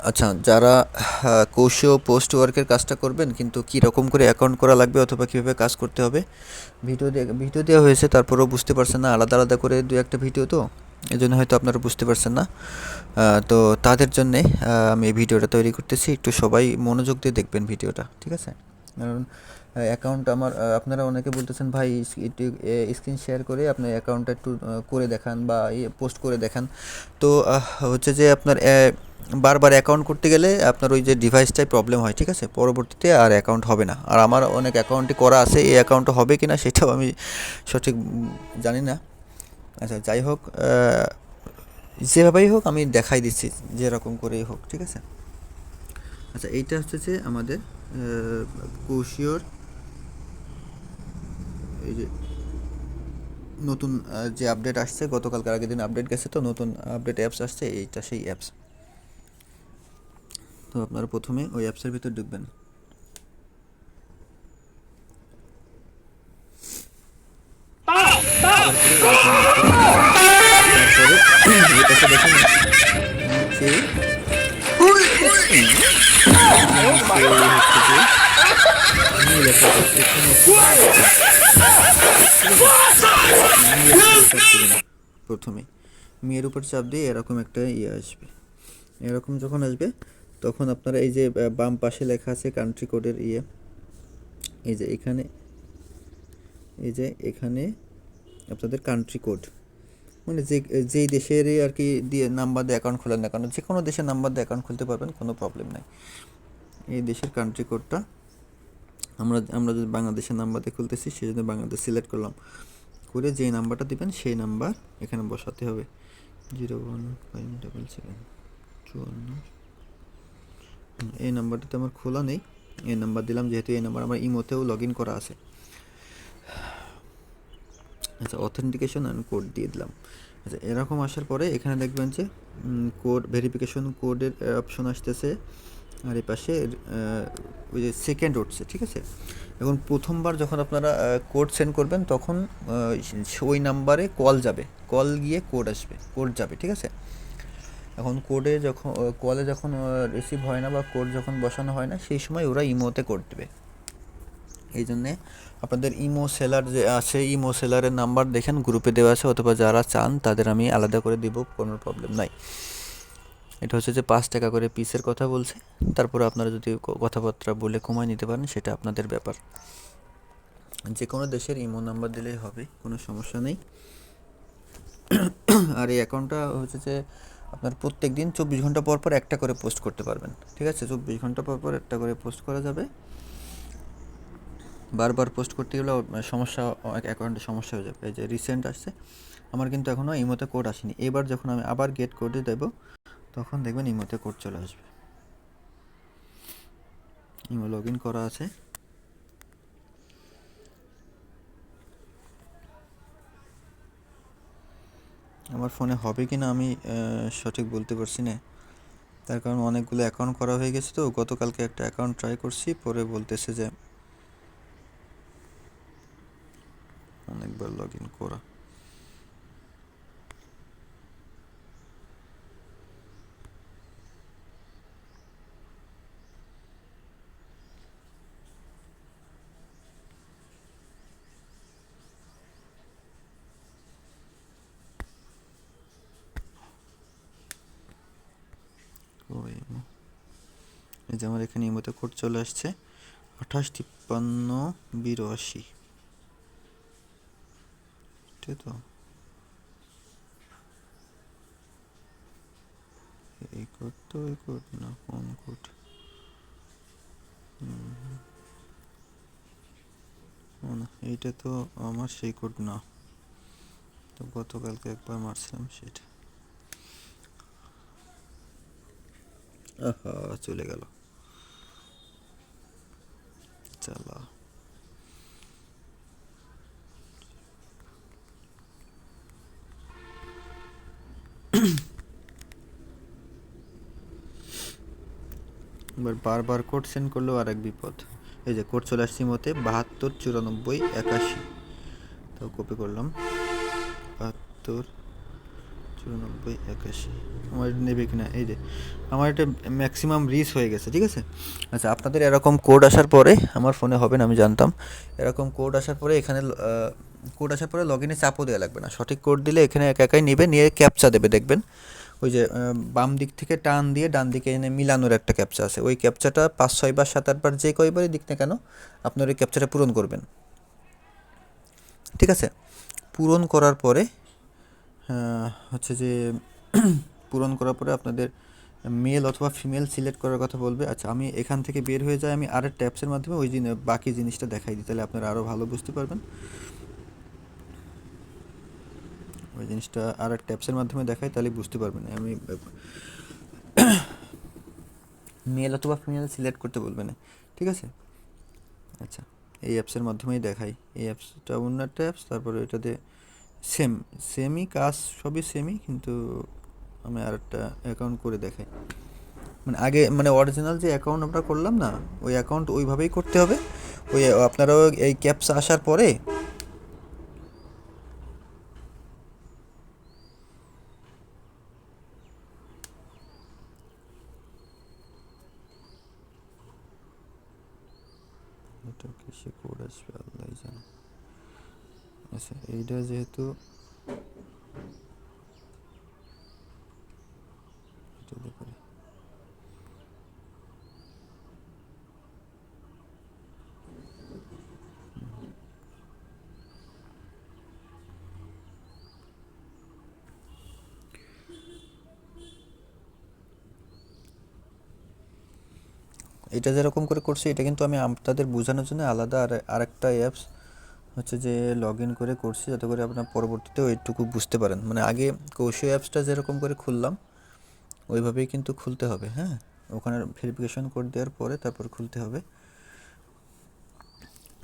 আচ্ছা, যারা কোর্সেও পোস্ট ওয়ার্কের কাজটা করবেন কিন্তু কী রকম করে অ্যাকাউন্ট করা লাগবে অথবা কীভাবে কাজ করতে হবে ভিডিও দেওয়া হয়েছে, তারপরেও বুঝতে পারছেন না, আলাদা আলাদা করে দু একটা ভিডিও তো এজন্য হয়তো আপনারা বুঝতে পারছেন না। তো তাদের জন্যে আমি এই ভিডিওটা তৈরি করতেছি, একটু সবাই মনোযোগ দিয়ে দেখবেন ভিডিওটা, ঠিক আছে? কারণ অ্যাকাউন্ট আমার আপনারা অনেকে বলতেছেন ভাই একটু স্ক্রিন শেয়ার করে আপনার অ্যাকাউন্টটা একটু করে দেখান বা পোস্ট করে দেখান। তো হচ্ছে যে আপনার বারবার অ্যাকাউন্ট করতে গেলে আপনার ওই যে ডিভাইসটাই প্রবলেম হয়, ঠিক আছে? পরবর্তীতে আর অ্যাকাউন্ট হবে না। আর আমার অনেক অ্যাকাউন্টই করা আছে, এই অ্যাকাউন্টটা হবে কি না সেটাও আমি সঠিক জানি না। আচ্ছা, যাই হোক, যেভাবেই হোক আমি দেখাই দিচ্ছি, যেরকম করেই হোক, ঠিক আছে? আচ্ছা, এইটা হচ্ছে যে আমাদের কোশিওর এই যে নতুন যে আপডেট আসছে, গতকালকার আগের দিন আপডেট গেছে, তো নতুন আপডেট অ্যাপস আসছে, এইটা সেই অ্যাপস। তো আপনারা প্রথমে ওই অ্যাপসের ভিতর ঢুকবেন। ঢোকার পরে এরকম একটা ইয়ে আসবে। তারপরে এই পাশে দেখেন নিচে নিচে হচ্ছে যে নিউ লেখা আছে, এখানে একটা নিউ লেখা আছে, ঠিক আছে? মেয়ের উপর চাপ দেবেন প্রথমে। মেয়ের উপর চাপ দিয়ে এরকম একটা ইয়ে আসবে। এরকম যখন আসবে তখন আপনারা এই যে বাম পাশে লেখা আছে কান্ট্রি কোডের ইয়ে, এই যে এখানে, এই যে এখানে আপনাদের কান্ট্রি কোড, মানে যেই দেশেরই আর কি দিয়ে নাম্বার দিয়ে অ্যাকাউন্ট খোলেন না কেন, যে কোনো দেশের নাম্বার দিয়ে অ্যাকাউন্ট খুলতে পারবেন, কোনো প্রবলেম নাই। এই দেশের কান্ট্রি কোডটা আমরা যদি বাংলাদেশের নাম্বার দিয়ে খুলতেছি সেই জন্য বাংলাদেশ সিলেক্ট করলাম, করে যেই নাম্বারটা দিবেন সেই নাম্বার এখানে বসাতে হবে। 01577 54। এই নাম্বারটাতে আমার খোলা নেই, এই নাম্বার দিলাম, যেহেতু এই নাম্বার আমার ইমোতেও লগ ইন করা আছে। আচ্ছা, অথেন্টিকেশন অ্যান্ড কোড দিয়ে দিলাম। আচ্ছা, এরকম আসার পরে এখানে দেখবেন যে কোড ভেরিফিকেশন কোডের অপশন আসতেছে, আর এই পাশে ওই যে সেকেন্ড উঠছে, ঠিক আছে? এখন প্রথমবার যখন আপনারা কোড সেন্ড করবেন তখন ওই নাম্বারে কল যাবে, কল গিয়ে কোড আসবে, কোড যাবে, ঠিক আছে? এখন কোডে যখন কলে যখন রিসিভ হয় না বা কোড যখন বসানো হয় না, সেই সময় ওরা ইমোতে কোড দেবে। এই জন্যে আপনাদের ইমো সেলার যে আছে, ইমো সেলারের নাম্বার দেখেন গ্রুপে দেওয়া আছে, অথবা যারা চান তাদের আমি আলাদা করে দিব, কোনো প্রবলেম নাই। এটা হচ্ছে যে 5 টাকা করে পিসের কথা বলছে, তারপরে আপনারা যদি কথাবার্তা বলে কমায় নিতে পারেন সেটা আপনাদের ব্যাপার। যে কোনো দেশের ইমো নাম্বার দিলেই হবে, কোনো সমস্যা নেই। আর এই অ্যাকাউন্টটা হচ্ছে যে আপনার প্রত্যেক দিন 24 ঘন্টা পর পর একটা করে পোস্ট করতে পারবেন, ঠিক আছে? 24 ঘন্টা পর পর একটা করে পোস্ট করা যাবে। বারবার পোস্ট করতে গেলে সমস্যা, অ্যাকাউন্টে সমস্যা হয়ে যাবে। এই যে রিসেন্ট আসছে, আমার কিন্তু এখনও ইমোতে কোড আসেনি। এবার যখন আমি আবার গেট কোডে দেবো তখন দেখবেন ইমোতে কোড চলে আসবে। ইমো লগ ইন করা আছে। আমার ফোনে হবে কি না আমি সঠিক বলতে পারছি না, তার কারণ অনেকগুলো অ্যাকাউন্ট করা হয়ে গেছে, তো গতকালকে একটা অ্যাকাউন্ট ট্রাই করছি, পরে বলতেছে যে অনেকবার লগ ইন করা। এই যে আমার এখানে ইমোতে কোড চলে আসছে 285382, ঠিক তো? এই কোড তো এই কোড না, কোন কোড? ও না, এইটা তো আমার সেই কোড না, তো গতকালকে একবার মারছিলাম সেটা। আহা, চলে গেল, চালা। এবার বারবার কোড সেন্ড করলেও আর এক বিপদ। এই যে কোড চলে আসছে মতে 729481, তো কপি করলাম 72 9481 আমার এটা নেবে কিনা, এই যে আমার এটা ম্যাক্সিমাম রিচ হয়ে গেছে, ঠিক আছে। আচ্ছা, আপনাদের এরকম কোড আসার পরে, আমার ফোনে হবে না আমি জানতাম, এরকম কোড আসার পরে এখানে কোড আসার পরে লগ ইনে চাপও দেওয়া লাগবে না, সঠিক কোড দিলে এখানে একা একাই নেবে, নিয়ে ক্যাপচা দেবে দেখবেন। ওই যে বাম দিক থেকে টান দিয়ে ডান দিকে এনে মিলানোর একটা ক্যাপচা আছে, ওই ক্যাপচাটা 5 6 বার 7 8 বার যে কয়বারই দিক না কেন আপনার ওই ক্যাপচাটা পূরণ করবেন, ঠিক আছে। পূরণ করার পরে হচ্ছে যে পূরণ করার পরে আপনাদের মেল অথবা ফিমেল সিলেক্ট করার কথা বলবে। আচ্ছা, আমি এখান থেকে বের হয়ে যাই, আমি আরেকটা অ্যাপসের মাধ্যমে ওই বাকি জিনিসটা দেখাই দিই, তাহলে আপনারা আরও ভালো বুঝতে পারবেন। ওই জিনিসটা আর একটা অ্যাপসের মাধ্যমে দেখাই, তাহলে বুঝতে পারবেন। আমি মেল অথবা ফিমেল সিলেক্ট করতে বলবেন, ঠিক আছে। আচ্ছা, এই অ্যাপসের মাধ্যমেই দেখাই, এই অ্যাপসটা অন্য একটা অ্যাপস, তারপরে এটাতে সেমই কাজ, সবই সেমই, কিন্তু আমি আর একটা অ্যাকাউন্ট করে দেখাই। মানে আগে মানে অরিজিনাল যে অ্যাকাউন্ট আমরা করলাম না, ওই অ্যাকাউন্ট ওইভাবেই করতে হবে। ওই আপনারাও এই ক্যাপস আসার পরে এটা কিসে কোড আসবে আল্লাহ জানে। আচ্ছা, এইটা যেহেতু এটা দেখুন, এটা যেরকম করে করছি, এটা কিন্তু আমি আপনাদের বোঝানোর জন্য আলাদা আরেকটা অ্যাপস হচ্ছে যে লগ ইন করে করছি, যাতে করে আপনার পরবর্তীতে ওইটুকু বুঝতে পারেন। মানে আগে কৌশি অ্যাপসটা যেরকম করে খুললাম ওইভাবেই কিন্তু খুলতে হবে, হ্যাঁ। ওখানে ভেরিফিকেশন কোড দেওয়ার পরে তারপর খুলতে হবে।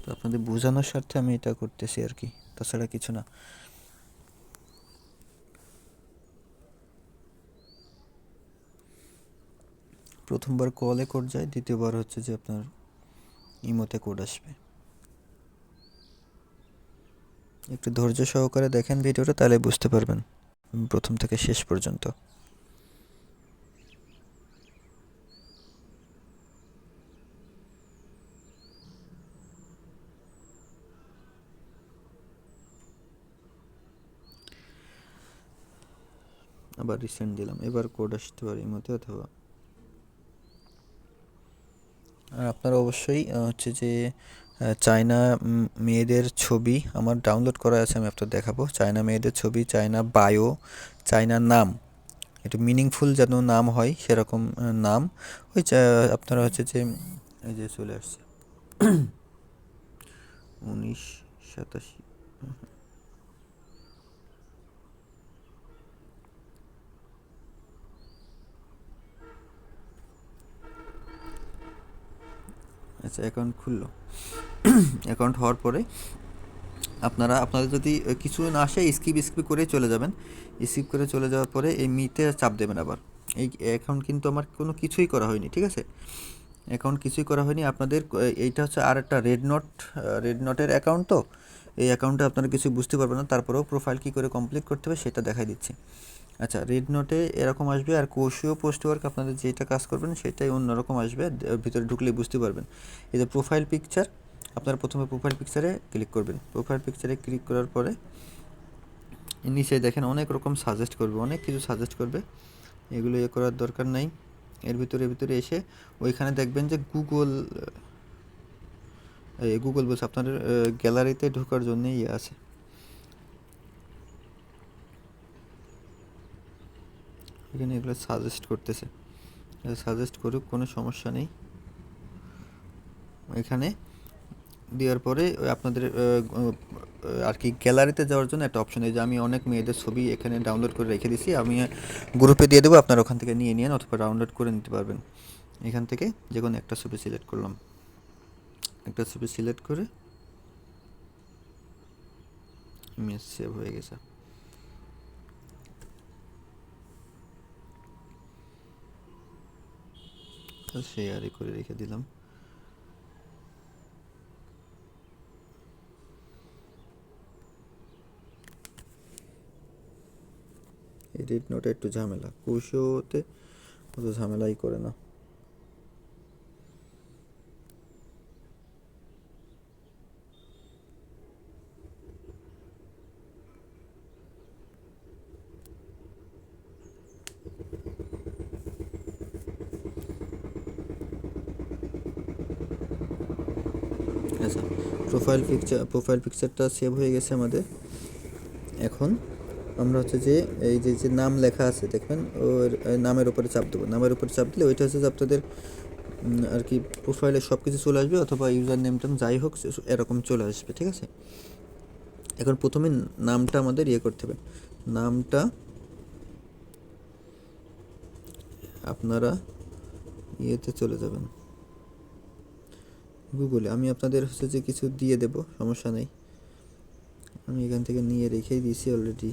তো আপনাদের বোঝানোর স্বার্থে আমি এটা করতেছি আর কি, তাছাড়া কিছু না। প্রথমবার কলে কোড যায়, দ্বিতীয়বার হচ্ছে যে আপনার ইমোতে কোড আসবে। একটু ধৈর্য সহকারে দেখেন ভিডিওটা, তাহলে বুঝতে পারবেন প্রথম থেকে শেষ পর্যন্ত। আবার রিসেন্ট দিলাম, এবার কোড আসতে পারে ইমোতে অথবা। আর আপনারা অবশ্যই হচ্ছে যে চায়না মেয়েদের ছবি আমার ডাউনলোড করা আছে, আমি আপনাদের দেখাবো। চায়না মেয়েদের ছবি, চায়না বায়ো, চায়না নাম, একটু মিনিংফুল যেন নাম হয় সেরকম নাম। ওই আপনারা হচ্ছে যে এই যে চলে আসছে 1987। আচ্ছা, অ্যাকাউন্ট খুললো। অ্যাকাউন্ট হওয়ার পরে আপনাদের যদি কিছু না আসে, স্কিপ করে চলে যাবেন। স্কিপ করে চলে যাওয়ার পরে এই মিতে চাপ দেবেন আবার। এই অ্যাকাউন্ট কিন্তু আমার কোনো কিছুই করা হয়নি, ঠিক আছে। অ্যাকাউন্ট কিছুই করা হয়নি আপনাদের। এইটা হচ্ছে আর একটা রেড নটের অ্যাকাউন্ট, তো এই অ্যাকাউন্টে আপনারা কিছু বুঝতে পারবেন না, তারপরেও প্রোফাইল কী করে কমপ্লিট করতে হবে সেটা দেখাই দিচ্ছি। আচ্ছা, রেড নোটে এরকম আসবে, আর কোশিও পোস্ট ওয়ার্ক আপনাদের যেটা কাজ করবেন সেটাই অন্যরকম আসবে, ভিতরে ঢুকলেই বুঝতে পারবেন। এই যে প্রোফাইল পিকচার, আপনারা প্রথমে প্রোফাইল পিকচারে ক্লিক করবেন। প্রোফাইল পিকচারে ক্লিক করার পরে নিচে দেখেন অনেক রকম সাজেস্ট করবে, অনেক কিছু সাজেস্ট করবে, এগুলো করার দরকার নাই। এর ভিতরে এসে ওইখানে দেখবেন যে গুগল বলছে আপনাদের গ্যালারিতে ঢোকার জন্য আছে। এখানে এগুলো সাজেস্ট করতেছে, সাজেস্ট করুক, কোনো সমস্যা নেই। এখানে দেওয়ার পরে আপনাদের আর কি গ্যালারিতে যাওয়ার জন্য একটা অপশন, এই যে আমি অনেক মেয়েদের ছবি এখানে ডাউনলোড করে রেখে দিছি, আমি গ্রুপে দিয়ে দেবো, আপনারা ওখান থেকে নিয়ে নিন অথবা ডাউনলোড করে নিতে পারবেন। এখান থেকে যে কোনো একটা ছবি সিলেক্ট করলাম, একটা ছবি সিলেক্ট করে ইমেজ সেভ হয়ে গেছে। শেয়ারই করে রেখে দিলাম। রেড নোটে একটু ঝামেলা, কোশোতে অত ঝামেলাই করে না। আচ্ছা, প্রোফাইল পিকচারটা সেভ হয়ে গেছে আমাদের। এখন আমরা হচ্ছে যে এই যে নাম লেখা আছে দেখবেন, ওর নামের উপরে চাপ দেবো। নামের উপরে চাপ দিলে ওইটা হচ্ছে যে আপনাদের আর কি প্রোফাইলে সব কিছু চলে আসবে, অথবা ইউজার নেম টেম যাই হোক এরকম চলে আসবে, ঠিক আছে। এখন প্রথমে নামটা আমাদের ইয়ে করতে হবে। নামটা আপনারা ইয়েতে চলে যাবেন গুগলে। আমি আপনাদের হচ্ছে যে কিছু দিয়ে দেব, সমস্যা নেই। আমি এখান থেকে নিয়ে রেখেই দিয়েছি অলরেডি।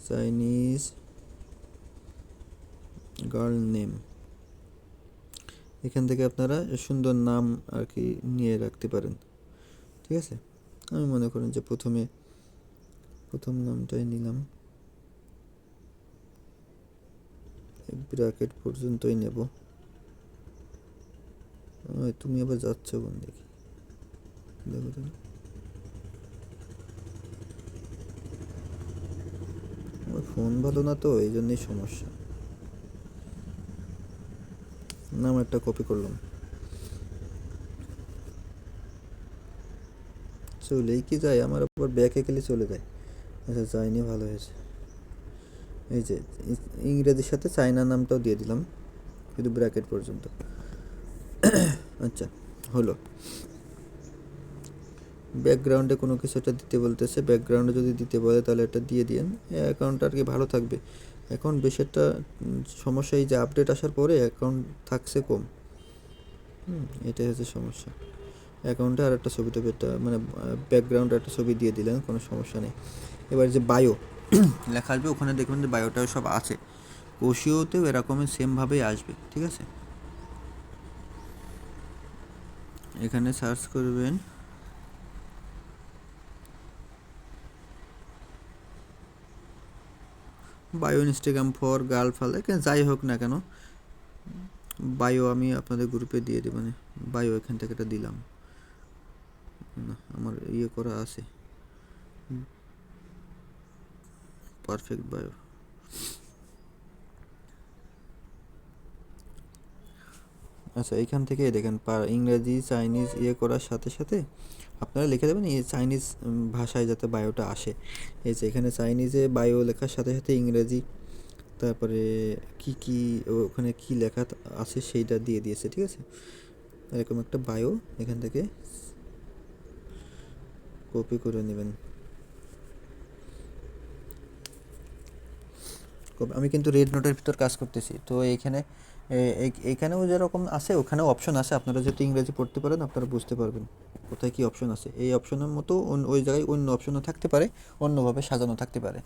চাইনিজ গার্ল নেম, এখান থেকে আপনারা সুন্দর নাম আর কি নিয়ে রাখতে পারেন, ঠিক আছে। আমি মনে করেন যে প্রথম নামটাই নিলাম, ব্র্যাকেট পর্যন্তই নেব। তুমি আবার যাচ্ছ কোন দেখি, দেখো তো। আমার ফোন ভালো না তো, এই জন্যই সমস্যা। নাম একটা কপি করলাম, চলেই কি যায় আমার, আবার ব্যাকে গেলে চলে যায়। আচ্ছা যায়নি, ভালো হয়েছে। এই যে ইংরেজির সাথে চায়না নামটাও দিয়ে দিলাম, শুধু ব্র্যাকেট পর্যন্ত। আচ্ছা হলো। ব্যাকগ্রাউন্ডে কোনো কিছু একটা দিতে বলতেছে, ব্যাকগ্রাউন্ডে যদি দিতে বলে তাহলে এটা দিয়ে দিন। অ্যাকাউন্টটা আর কি ভালো থাকবে। এখন বেশ একটা সমস্যা, এই যে আপডেট আসার পরে অ্যাকাউন্ট থাকছে কম, এটাই হচ্ছে সমস্যা। অ্যাকাউন্টে আর একটা ছবি টবি একটা মানে ব্যাকগ্রাউন্ডে একটা ছবি দিয়ে দিলেন, কোনো সমস্যা নেই। এবার যে বায়ো লেখা আসবে, ওখানে দেখবেন যে বায়োটাও সব আছে। কোশিওতেও এরকমই সেমভাবেই আসবে, ঠিক আছে। এখানে সার্চ করবেন বায়ো ইনস্টাগ্রাম ফর গার্ল ফাল, এখানে যাই হোক না কেন বায়ো আমি আপনাদের গ্রুপে দিয়ে দেব। মানে বায়ো এখান থেকে এটা দিলাম না, আমার ইয়ে করা আছে পারফেক্ট বায়ো। আচ্ছা এইখান থেকে দেখেন ইংরেজি চাইনিজ ইয়ে করার সাথে সাথে আপনারা লিখে দেবেন এই চাইনিজ ভাষায় যাতে বায়োটা আসে। এই যে এখানে চাইনিজে বায়ো লেখার সাথে সাথে ইংরেজি, তারপরে কি ওখানে কি লেখা আছে সেইটা দিয়ে দিয়েছে, ঠিক আছে। এরকম একটা বায়ো এখান থেকে কপি করে নেবেন। আমি কিন্তু রেড নোটের ভিতর কাজ করতেছি, তো এইখানেও যেরকম আছে ওখানেও অপশন আছে। আপনারা যদি ইংরেজি পড়তে পারেন আপনারা বুঝতে পারবেন কোথায় কি অপশন আছে। এই অপশনের মতো ওই জায়গায় অন্য অপশনও থাকতে পারে, অন্যভাবে সাজানো থাকতে পারে।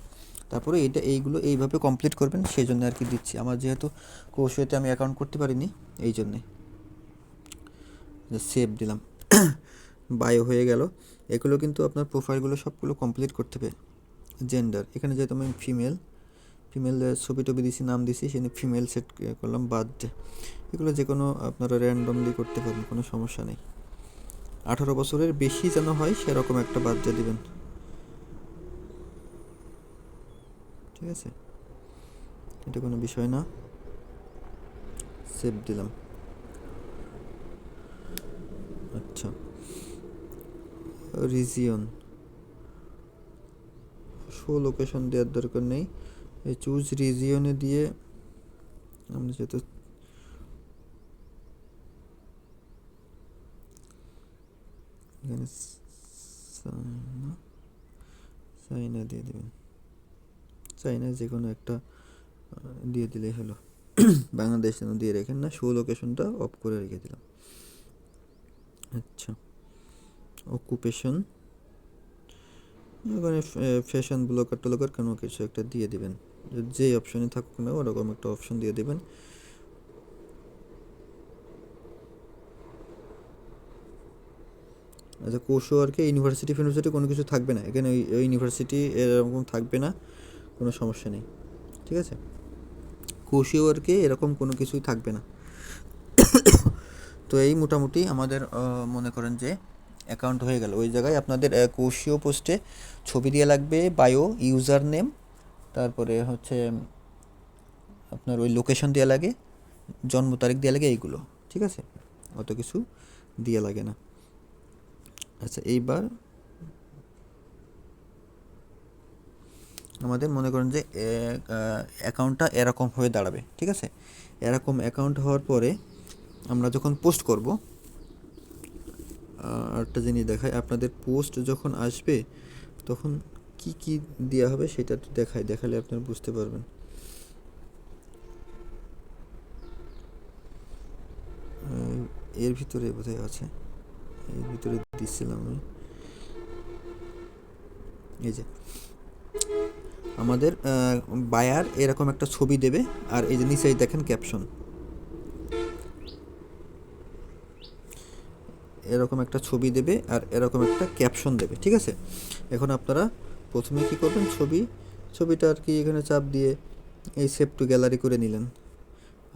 তারপরে এইগুলো এইভাবে কমপ্লিট করবেন, সেই জন্য আর কি দিচ্ছি। আমার যেহেতু কৌশলতে আমি অ্যাকাউন্ট করতে পারিনি, এই জন্যে সেভ দিলাম। বায়ো হয়ে গেল। এগুলো কিন্তু আপনার প্রোফাইলগুলো সবগুলো কমপ্লিট করতে হবে। জেন্ডার, এখানে যেহেতু আমি ফিমেল ছবি টবি দিছি, নাম দিছি, সেখানে ফিমেল সেট করলাম। বার্থডে, এগুলো যে কোনো আপনারা র্যান্ডমলি করতে পারেন, কোনো সমস্যা নেই। 18 বছরের বেশি যেন হয় সেরকম একটা বার্থডে দিবেন, ঠিক আছে। এটা কোনো বিষয় না। সেভ দিলাম। আচ্ছা, রিজিয়ন শো লোকেশন দেওয়ার দরকার নেই, এই চুজ রিজিয়নে দিয়ে আমরা যেহেতু এখানে চাইনা দিয়ে দেবেন। চাইনা যে কোনো একটা দিয়ে দিলেই হলো। বাংলাদেশ যেন দিয়ে রেখেন না, শো লোকেশনটা অফ করে রেখে দিলাম। আচ্ছা, অকুপেশন ওখানে ফ্যাশন ব্লগার টলগার কোনো কিছু একটা দিয়ে দেবেন, যেই অপশনে থাকুক না ওরকম একটা অপশন দিয়ে দেবেন। আচ্ছা, কোর্সও আর কি ইউনিভার্সিটি কোনো কিছু থাকবে না এখানে, ওই ইউনিভার্সিটি এরকম থাকবে না। কোনো সমস্যা নেই, ঠিক আছে। কোশিও ওয়ার্কে এরকম কোনো কিছুই থাকবে না। তো এই মোটামুটি আমাদের মনে করেন যে অ্যাকাউন্ট হয়ে গেল। ওই জায়গায় আপনাদের কোশিও পোস্টে ছবি দেওয়া লাগবে, বায়ো, ইউজার নেম, তারপরে হচ্ছে আপনার ওই লোকেশন দেওয়া লাগে, জন্ম তারিখ দেওয়া লাগে, এইগুলো, ঠিক আছে। অত কিছু দেওয়া লাগে না। আচ্ছা, এইবার আমাদের মনে করেন যে অ্যাকাউন্টটা এরকম হয়ে দাঁড়াবে, ঠিক আছে। এরকম অ্যাকাউন্ট হওয়ার পরে আমরা যখন পোস্ট করব, একটা জিনিস দেখায়, আপনাদের পোস্ট যখন আসবে তখন কি কি দেওয়া হবে সেটা একটু দেখালে আপনারা বুঝতে পারবেন। এর ভিতরে বোধহয় আছে, এর ভিতরে দিচ্ছিলাম আমি। এই যে আমাদের বায়ার এরকম একটা ছবি দেবে, আর এই যে নিচেই দেখেন ক্যাপশন, এরকম একটা ছবি দেবে আর এরকম একটা ক্যাপশন দেবে, ঠিক আছে। এখন আপনারা প্রথমে কি করবেন, ছবিটা আর কি এখানে চাপ দিয়ে এই সেভ টু গ্যালারি করে নিলেন,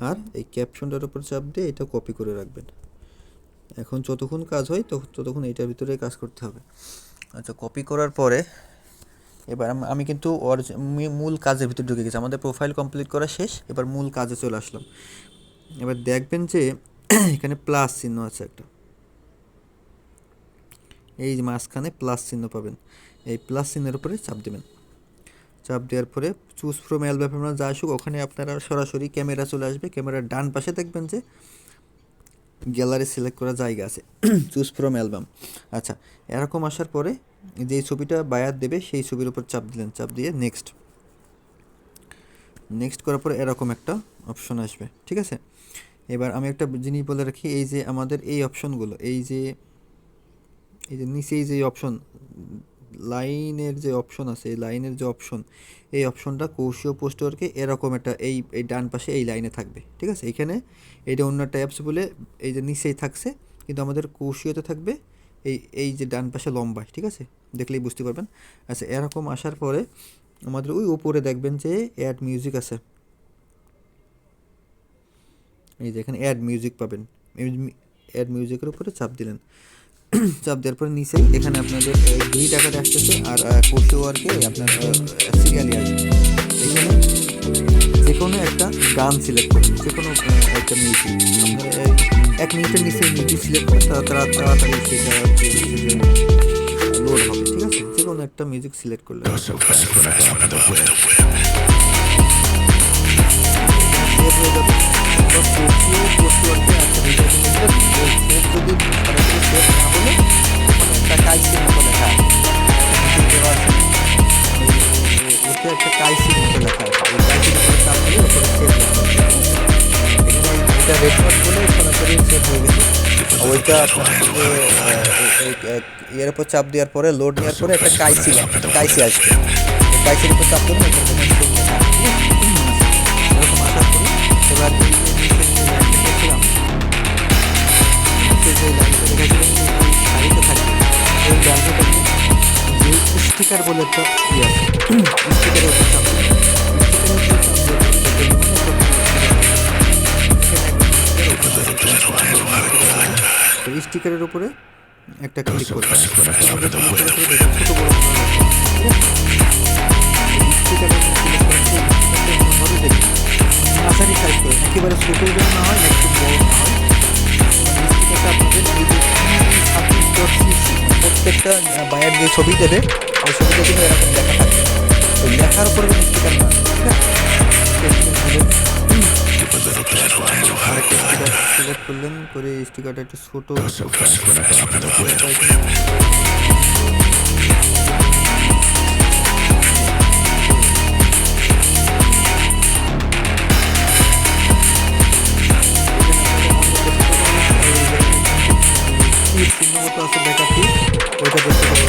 আর এই ক্যাপশনটার উপর চাপ দিয়ে এটা কপি করে রাখবেন। এখন যতক্ষণ কাজ হয় ততক্ষণ এইটার ভিতরে কাজ করতে হবে। আচ্ছা, কপি করার পরে এবার আমি কিন্তু মূল কাজের ভিতরে ঢুকে গেছি। আমাদের প্রোফাইল কমপ্লিট করা শেষ, এবার মূল কাজে চলে আসলাম। এবার দেখবেন যে এখানে প্লাস চিহ্ন আছে একটা, এই যে মাঝখানে প্লাস চিহ্ন পাবেন, এই প্লাস চিহ্নের উপরে চাপ দেবেন। চাপ দেওয়ার পরে চুজ ফ্রম অ্যালবাম আপনারা যা আসুক, ওখানে আপনারা সরাসরি ক্যামেরা চলে আসবে। ক্যামেরার ডান পাশে দেখবেন যে গ্যালারি সিলেক্ট করা জায়গা আছে, চুজ ফ্রম অ্যালবাম। আচ্ছা, এরকম আসার পরে যেই ছবিটা বায়ার দেবে সেই ছবির উপর চাপ দিলেন, চাপ দিয়ে নেক্সট করার পরে এরকম একটা অপশন আসবে, ঠিক আছে। এবার আমি একটা জিনিস বলে রাখি, এই যে আমাদের এই অপশনগুলো, এই যে নিচেই যে অপশন লাইনের যে অপশন আছে, এই লাইনের যে অপশন, এই অপশনটা কৌশিও পোস্ট ওয়ার্কে এরকম একটা এই ডান পাশে এই লাইনে থাকবে, ঠিক আছে। এখানে এইটা অন্য একটা অ্যাপস বলে এই যে নিচেই থাকছে, কিন্তু আমাদের কৌশিওতে থাকবে এই যে ডান পাশে লম্বায়, ঠিক আছে, দেখলেই বুঝতে পারবেন। আচ্ছা, এরকম আসার পরে আমাদের ওই উপরে দেখবেন যে অ্যাড মিউজিক আছে, এই যে এখানে অ্যাড মিউজিক পাবেন। অ্যাড মিউজিকের উপরে চাপ দিলেন, চাপ দেওয়ার পরে নিচেই এখানে আপনাদের 2 টাকাতে আসতেছে, আর কোশিও ওয়ার্কে আপনার সিরিয়ালি আসবে। এখানে যে কোনো একটা গান সিলেক্ট করুন, যে কোনো একটা মিউজিক, আপনার 1 মিনিটের নিচে মিউজিক সিলেক্ট করুন, তাড়াতাড়ি সেটা লোড হবে, ঠিক আছে। যে কোনো একটা মিউজিক সিলেক্ট করলে একটা কাইসির মতো লেখা আছে, ওই কাইসির উপরে চাপ দিলে ওপরে সেভ লেখা আছে। এখানে এটা রেকর্ড বলে সরাসরি সেভ হয়ে গেছে। ওইটা আপনার এর উপর চাপ দেওয়ার পরে লোড নেওয়ার পরে একটা কাইসি আসবে, কাইসির উপর চাপ করুন, এরকম আসার পরে এবার স্টিকার বলে একটা ইয়ে আছে, স্টিকারের উপর চাপ স্টিকারের উপরে একটা ক্লিক করতে মাঝারি সাইজ করে, একেবারে ছোটো যেন না হয়, একটু বড় না হয়। স্টিকারটা আপনাদের প্রত্যেকটা বায়ার যে ছবি দেবে ওই ছবিটা কিন্তু এরকম লেখা থাকবে, ওই লেখার উপরে স্টিকার না, সিলেক্ট করলেন করে স্টিকারটা একটু ছোটো চিহ্নমতো আছে দেখাচ্ছি, ওইটা দেখতে পাবো।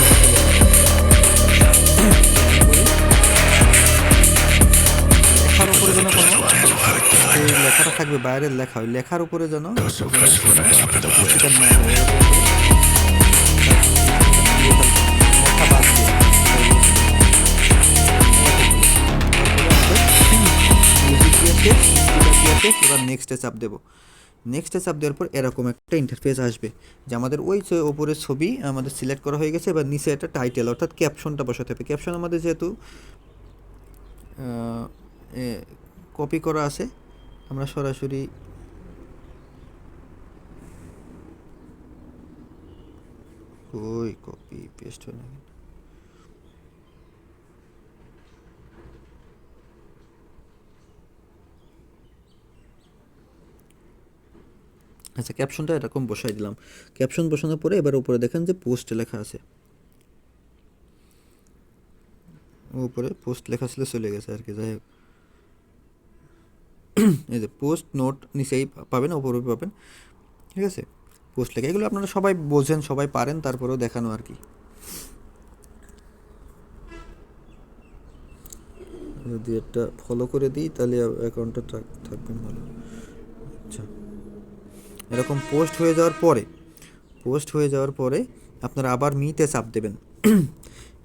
লেখার উপরে যেন কোনো এই লেখাটা থাকবে, বাইরের লেখা, ওই লেখার উপরে যেন ওকে, এটা কি আছে, এবার নেক্সটে চাপ দেবো। নেক্সটে চাপ দেওয়ার পর এরকম একটা ইন্টারফেস আসবে যে আমাদের ওই ওপরের ছবি আমাদের সিলেক্ট করা হয়ে গেছে। এবার নিচে একটা টাইটেল অর্থাৎ ক্যাপশনটা বসাতে হবে। ক্যাপশন আমাদের যেহেতু কপি করা আছে, আমরা সরাসরি ওই কপি পেস্ট হয় না। আচ্ছা, ক্যাপশনটা এরকম বসাই দিলাম। ক্যাপশন বসানোর পরে এবার উপরে দেখেন যে পোস্ট লেখা আছে, উপরে পোস্ট লেখা ছিল, চলে গেছে আর কি। যাই হোক, এই যে পোস্ট নোট নিচেই পাবেন, উপরে পাবেন, ঠিক আছে। পোস্ট লেখা, এগুলো আপনারা সবাই বোঝেন, সবাই পারেন, তারপরেও দেখানো আর কি। যদি একটা ফলো করে দিই তাহলে অ্যাকাউন্টটা থাকবেন ভালো। আচ্ছা, এরকম পোস্ট হয়ে যাওয়ার পরে আপনারা আবার মিতে চাপ দেবেন।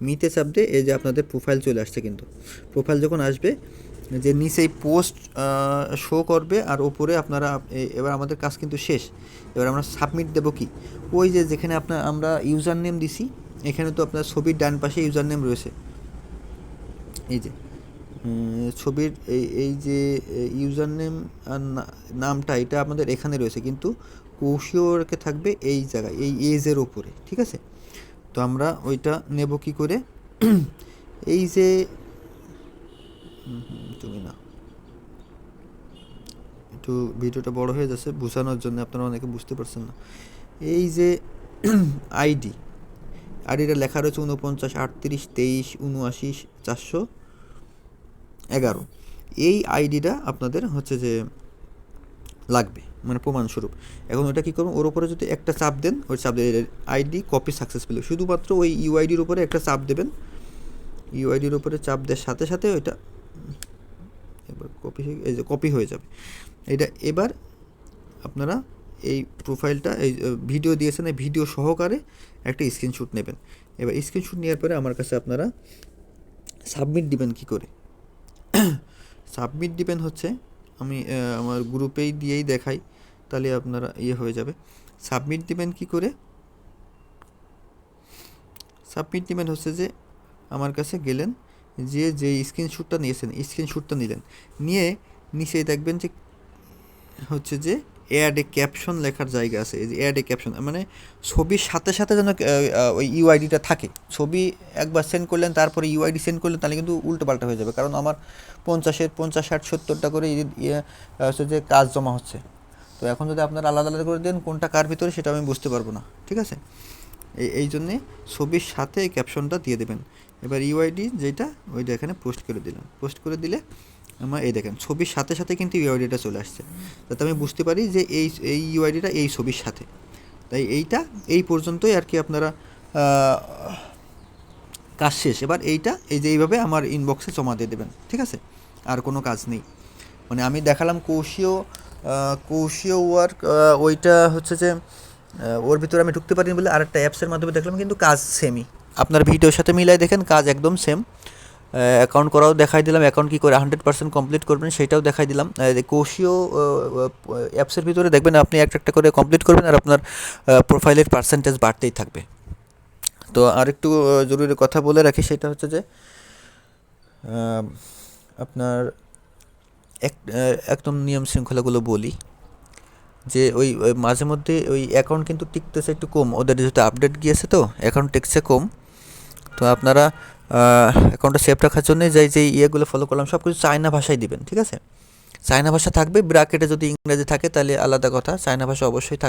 মিতে চাপ দিয়ে এই যে আপনাদের প্রোফাইল চলে আসছে, কিন্তু প্রোফাইল যখন আসবে যে নিচেই পোস্ট শো করবে আর ওপরে আপনারা এবার আমাদের কাজ কিন্তু শেষ। এবার আমরা সাবমিট দেবো কি, ওই যে যেখানে আমরা ইউজার নেম দিছি, এখানে তো আপনার ছবির ডান পাশে ইউজার নেম রয়েছে, এই যে ছবির এই যে ইউজার নেম আর নামটা এটা আমাদের এখানে রয়েছে, কিন্তু কোশিওরকে থাকবে এই জায়গায়, এই এজের ওপরে, ঠিক আছে। তো আমরা ওইটা নেব কি করে, এই যে তুমি না, একটু ভিডিওটা বড় হয়ে যাচ্ছে বোঝানোর জন্য, আপনারা অনেকে বুঝতে পারছেন না। এই যে আইডিটা লেখা রয়েছে 49 38 23 79 411, এই আইডিটা আপনাদের হচ্ছে যে লাগবে, মানে প্রমাণস্বরূপ। এখন ওটা কী করুন, ওর উপরে যদি একটা চাপ দেন, ওই চাপ দিয়ে আইডি কপি সাকসেসফুল, শুধুমাত্র ওই ইউআইডির উপরে একটা চাপ দেবেন। ইউআইডির উপরে চাপ দেওয়ার সাথে সাথে ওইটা এবার এই যে কপি হয়ে যাবে এটা। এবার আপনারা এই প্রোফাইলটা, এই ভিডিও দিয়েছেন, এই ভিডিও সহকারে একটা স্ক্রিনশট নেবেন। এবার স্ক্রিনশট নেওয়ার পরে আমার কাছে আপনারা সাবমিট দিবেন কি করে। সাবমিট দিবেন হচ্ছে, আমি আমার গ্রুপেই দিয়েই দেখাই, তাহলে আপনারা হয়ে যাবে। সাবমিট দিবেন কি করে, সাবমিট দিবেন হচ্ছে যে আমার কাছে গেলেন, যে স্ক্রিনশটটা নিয়েছেন, স্ক্রিনশটটা নিলেন, নিয়ে নিচেই দেখবেন যে হচ্ছে যে অ্যাড এ ক্যাপশন লেখার জায়গা আছে। এই যে অ্যাড এ ক্যাপশন, মানে ছবির সাথে সাথে যেন ওই ইউআইডিটা থাকে। ছবি একবার সেন্ড করলেন, তারপরে ইউআইডি সেন্ড করলেন, তাহলে কিন্তু উল্টো পাল্টা হয়ে যাবে, কারণ আমার 50 60 70টা করে হচ্ছে যে কাজ জমা হচ্ছে। তো এখন যদি আপনারা আলাদা আলাদা করে দেন কোনটা কার ভিতরে, সেটা আমি বুঝতে পারবো না, ঠিক আছে। এই জন্যে ছবির সাথে এই ক্যাপশনটা দিয়ে দেবেন। এবার ইউআইডি যেটা, ওইটা এখানে পোস্ট করে দিলাম। পোস্ট করে দিলে আমার এই দেখেন ছবির সাথে সাথে কিন্তু ইউআইডিটা চলে আসছে, যাতে আমি বুঝতে পারি যে এই ইউআইডিটা এই ছবির সাথে। তাই এইটা এই পর্যন্তই আর কি, আপনারা কাজ শেষ। এবার এইটা এই যে এইভাবে আমার ইনবক্সে জমা দিয়ে দেবেন, ঠিক আছে। আর কোনো কাজ নেই, মানে আমি দেখালাম কৌশিও ওয়ার্ক, ওইটা হচ্ছে যে ওর ভিতরে আমি ঢুকতে পারিনি বলে আরেকটা অ্যাপসের মাধ্যমে দেখলাম, কিন্তু কাজ সেমই। আপনার ভিডিওর সাথে মিলাই দেখেন, কাজ একদম সেম। অ্যাকাউন্ট করাও দেখাই দিলাম, অ্যাকাউন্ট কী করে 100% কমপ্লিট করবেন সেটাও দেখাই দিলাম। কৌশিও অ্যাপসের ভিতরে দেখবেন আপনি একটা করে কমপ্লিট করবেন, আর আপনার প্রোফাইলের পার্সেন্টেজ বাড়তেই থাকবে। তো আরেকটু জরুরি কথা বলে রাখি, সেটা হচ্ছে যে আপনার একদম নিয়ম শৃঙ্খলাগুলো বলি, যে ওই মাঝে মধ্যে ওই অ্যাকাউন্ট কিন্তু টিকতেছে একটু কম, ওদের যেহেতু আপডেট গিয়েছে তো অ্যাকাউন্ট টিকছে কম। তো আপনারা অ্যাকাউন্টটা সেভ রাখার জন্য যে ইয়েগুলো ফলো করলাম সব কিছু চায়না ভাষায় দিবেন, ঠিক আছে। চায়না ভাষা থাকবে, ব্র্যাকেটে যদি ইংরেজি থাকে তাহলে আলাদা কথা, চায়না ভাষা অবশ্যই থাকবে।